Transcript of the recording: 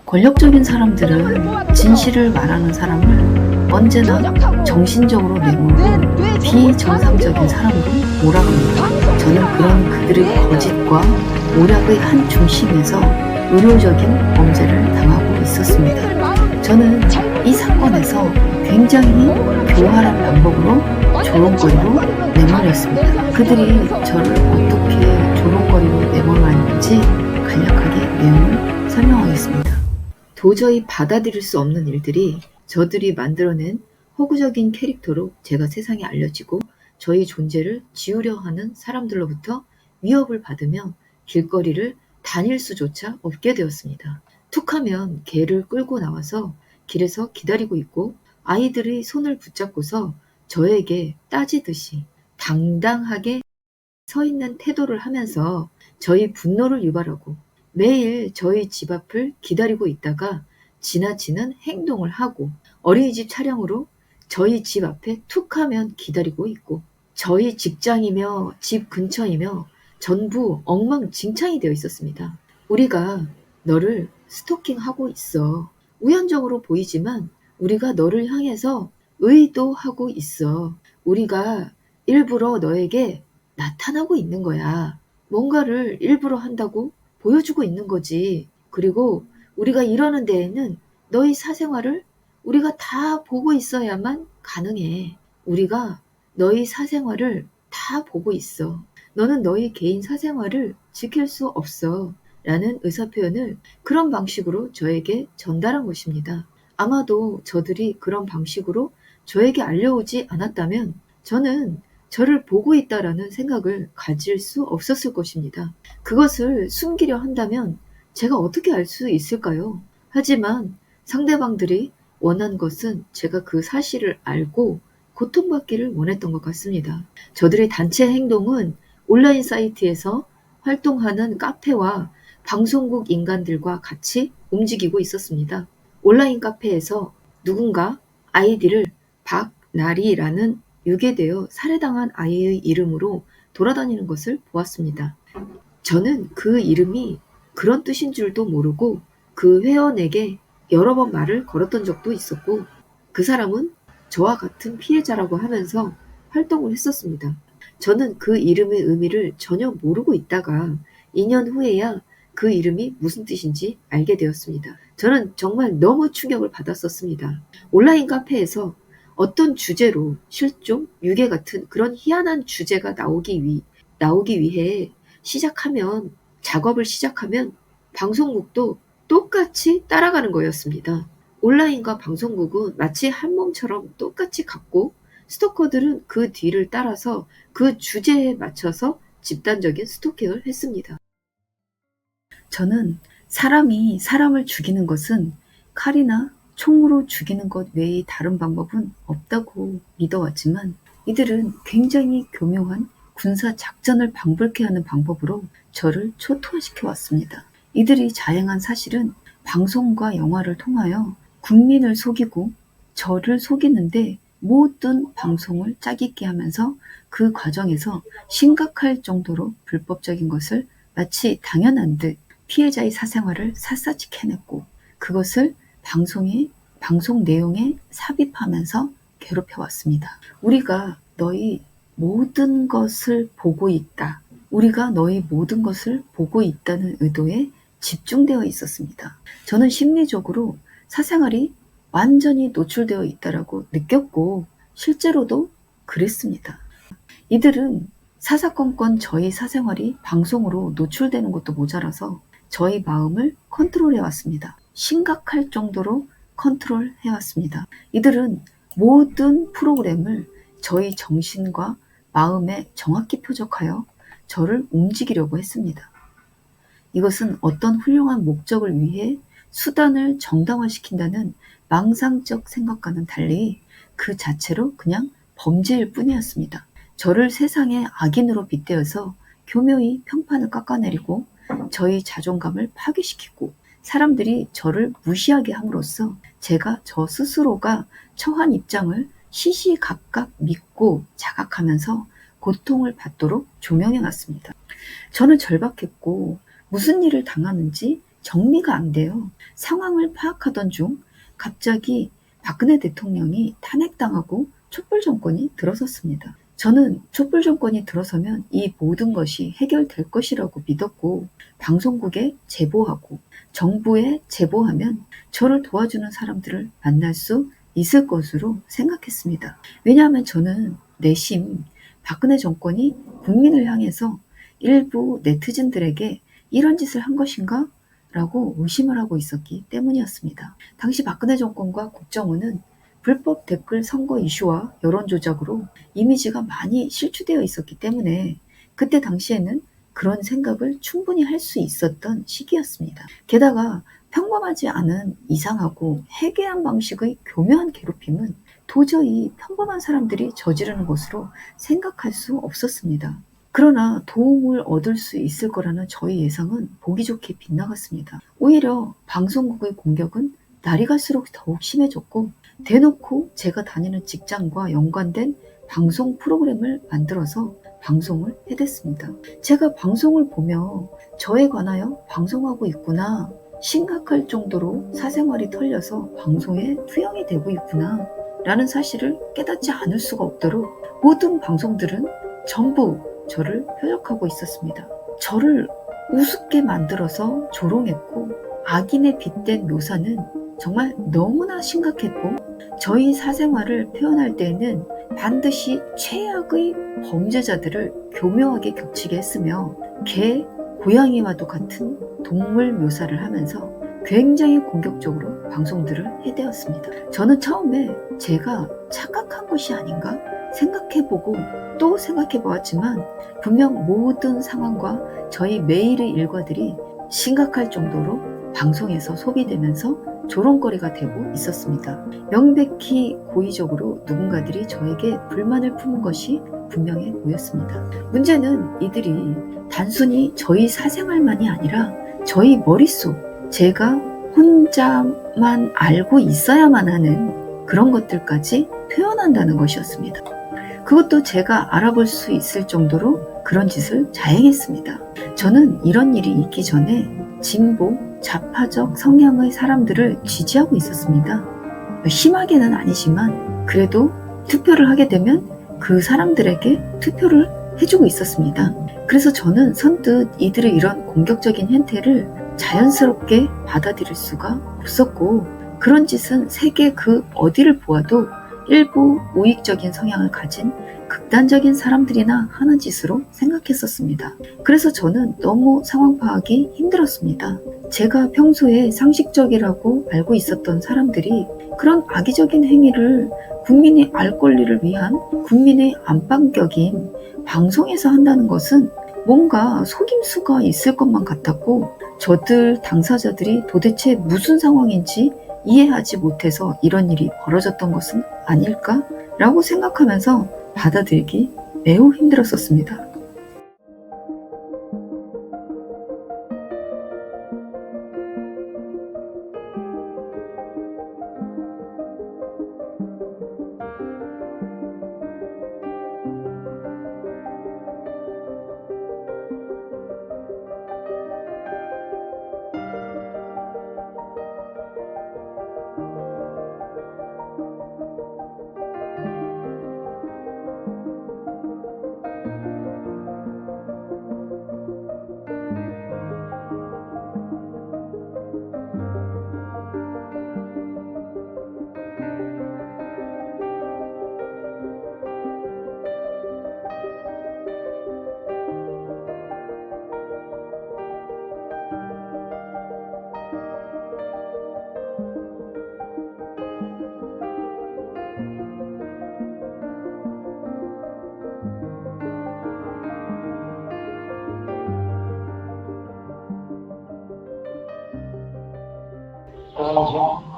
권력적인 사람들은 진실을 말하는 사람을 언제나 정신적으로 내모르고 비정상적인 사람으로 몰아갑니다. 저는 그런 그들의 거짓과 오략의 한 중심에서 의료적인 범죄를 당하고 있었습니다. 저는 이 사건에서 굉장히 교활한 방법으로 조롱거리로 내몰렸습니다. 그들이 저를 어떻게 조롱거리로 내몰았는지 간략하게 내용을 설명하겠습니다. 도저히 받아들일 수 없는 일들이 저들이 만들어낸 허구적인 캐릭터로 제가 세상에 알려지고 저희 존재를 지우려 하는 사람들로부터 위협을 받으며 길거리를 다닐 수조차 없게 되었습니다. 툭하면 개를 끌고 나와서 길에서 기다리고 있고 아이들의 손을 붙잡고서 저에게 따지듯이 당당하게 서 있는 태도를 하면서 저희 분노를 유발하고 매일 저희 집 앞을 기다리고 있다가 지나치는 행동을 하고 어린이집 차량으로 저희 집 앞에 툭하면 기다리고 있고 저희 직장이며 집 근처이며 전부 엉망진창이 되어 있었습니다. 우리가 너를 스토킹하고 있어. 우연적으로 보이지만 우리가 너를 향해서 의도하고 있어. 우리가 일부러 너에게 나타나고 있는 거야. 뭔가를 일부러 한다고 보여주고 있는 거지. 그리고 우리가 이러는 데에는 너희 사생활을 우리가 다 보고 있어야만 가능해. 우리가 너희 사생활을 다 보고 있어. 너는 너희 개인 사생활을 지킬 수 없어. 라는 의사표현을 그런 방식으로 저에게 전달한 것입니다. 아마도 저들이 그런 방식으로 저에게 알려오지 않았다면 저는 저를 보고 있다라는 생각을 가질 수 없었을 것입니다. 그것을 숨기려 한다면 제가 어떻게 알 수 있을까요? 하지만 상대방들이 원한 것은 제가 그 사실을 알고 고통받기를 원했던 것 같습니다. 저들의 단체 행동은 온라인 사이트에서 활동하는 카페와 방송국 인간들과 같이 움직이고 있었습니다. 온라인 카페에서 누군가 아이디를 박나리라는 유괴되어 살해당한 아이의 이름으로 돌아다니는 것을 보았습니다. 저는 그 이름이 그런 뜻인 줄도 모르고 그 회원에게 여러 번 말을 걸었던 적도 있었고 그 사람은 저와 같은 피해자라고 하면서 활동을 했었습니다. 저는 그 이름의 의미를 전혀 모르고 있다가 2년 후에야 그 이름이 무슨 뜻인지 알게 되었습니다. 저는 정말 너무 충격을 받았었습니다. 온라인 카페에서 어떤 주제로 실종, 유괴 같은 그런 희한한 주제가 나오기 위해 작업을 시작하면 방송국도 똑같이 따라가는 거였습니다. 온라인과 방송국은 마치 한 몸처럼 똑같이 같고 스토커들은 그 뒤를 따라서 그 주제에 맞춰서 집단적인 스토킹을 했습니다. 저는 사람이 사람을 죽이는 것은 칼이나 총으로 죽이는 것 외에 다른 방법은 없다고 믿어왔지만 이들은 굉장히 교묘한 군사 작전을 방불케 하는 방법으로 저를 초토화시켜 왔습니다. 이들이 자행한 사실은 방송과 영화를 통하여 국민을 속이고 저를 속이는데 모든 방송을 짜깁게 하면서 그 과정에서 심각할 정도로 불법적인 것을 마치 당연한 듯 피해자의 사생활을 샅샅이 캐냈고 그것을 방송 내용에 삽입하면서 괴롭혀왔습니다. 우리가 너희 모든 것을 보고 있다. 우리가 너희 모든 것을 보고 있다는 의도에 집중되어 있었습니다. 저는 심리적으로 사생활이 완전히 노출되어 있다라고 느꼈고 실제로도 그랬습니다. 이들은 사사건건 저희 사생활이 방송으로 노출되는 것도 모자라서 저희 마음을 컨트롤해왔습니다. 심각할 정도로 컨트롤해왔습니다. 이들은 모든 프로그램을 저희 정신과 마음에 정확히 표적하여 저를 움직이려고 했습니다. 이것은 어떤 훌륭한 목적을 위해 수단을 정당화시킨다는 망상적 생각과는 달리 그 자체로 그냥 범죄일 뿐이었습니다. 저를 세상의 악인으로 빗대어서 교묘히 평판을 깎아내리고 저희 자존감을 파괴시키고 사람들이 저를 무시하게 함으로써 제가 저 스스로가 처한 입장을 시시각각 믿고 자각하면서 고통을 받도록 조명해 놨습니다. 저는 절박했고 무슨 일을 당하는지 정리가 안 돼요. 상황을 파악하던 중 갑자기 박근혜 대통령이 탄핵당하고 촛불 정권이 들어섰습니다. 저는 촛불 정권이 들어서면 이 모든 것이 해결될 것이라고 믿었고, 방송국에 제보하고 정부에 제보하면 저를 도와주는 사람들을 만날 수 있을 것으로 생각했습니다. 왜냐하면 저는 내심 박근혜 정권이 국민을 향해서 일부 네티즌들에게 이런 짓을 한 것인가? 라고 의심을 하고 있었기 때문이었습니다. 당시 박근혜 정권과 국정원은 불법 댓글 선거 이슈와 여론조작으로 이미지가 많이 실추되어 있었기 때문에 그때 당시에는 그런 생각을 충분히 할 수 있었던 시기였습니다. 게다가 평범하지 않은 이상하고 해괴한 방식의 교묘한 괴롭힘은 도저히 평범한 사람들이 저지르는 것으로 생각할 수 없었습니다. 그러나 도움을 얻을 수 있을 거라는 저의 예상은 보기 좋게 빗나갔습니다. 오히려 방송국의 공격은 날이 갈수록 더욱 심해졌고, 대놓고 제가 다니는 직장과 연관된 방송 프로그램을 만들어서 방송을 해댔습니다. 제가 방송을 보며 저에 관하여 방송하고 있구나, 심각할 정도로 사생활이 털려서 방송에 투영이 되고 있구나 라는 사실을 깨닫지 않을 수가 없도록 모든 방송들은 전부 저를 표적하고 있었습니다. 저를 우습게 만들어서 조롱했고, 악인에 빗댄 묘사는 정말 너무나 심각했고, 저희 사생활을 표현할 때에는 반드시 최악의 범죄자들을 교묘하게 겹치게 했으며, 개, 고양이와도 같은 동물 묘사를 하면서 굉장히 공격적으로 방송들을 해대었습니다. 저는 처음에 제가 착각한 것이 아닌가 생각해보고 또 생각해보았지만, 분명 모든 상황과 저희 매일의 일과들이 심각할 정도로 방송에서 소비되면서 조롱거리가 되고 있었습니다. 명백히 고의적으로 누군가들이 저에게 불만을 품은 것이 분명해 보였습니다. 문제는 이들이 단순히 저희 사생활만이 아니라 저희 머릿속, 제가 혼자만 알고 있어야만 하는 그런 것들까지 표현한다는 것이었습니다. 그것도 제가 알아볼 수 있을 정도로 그런 짓을 자행했습니다. 저는 이런 일이 있기 전에 진보, 좌파적 성향의 사람들을 지지하고 있었습니다. 심하게는 아니지만 그래도 투표를 하게 되면 그 사람들에게 투표를 해주고 있었습니다. 그래서 저는 선뜻 이들의 이런 공격적인 행태를 자연스럽게 받아들일 수가 없었고, 그런 짓은 세계 그 어디를 보아도 일부 우익적인 성향을 가진 극단적인 사람들이나 하는 짓으로 생각했었습니다. 그래서 저는 너무 상황 파악이 힘들었습니다. 제가 평소에 상식적이라고 알고 있었던 사람들이 그런 악의적인 행위를 국민이 알 권리를 위한 국민의 안방격인 방송에서 한다는 것은 뭔가 속임수가 있을 것만 같았고, 저들 당사자들이 도대체 무슨 상황인지 이해하지 못해서 이런 일이 벌어졌던 것은 아닐까? 라고 생각하면서 받아들이기 매우 힘들었었습니다. 그런지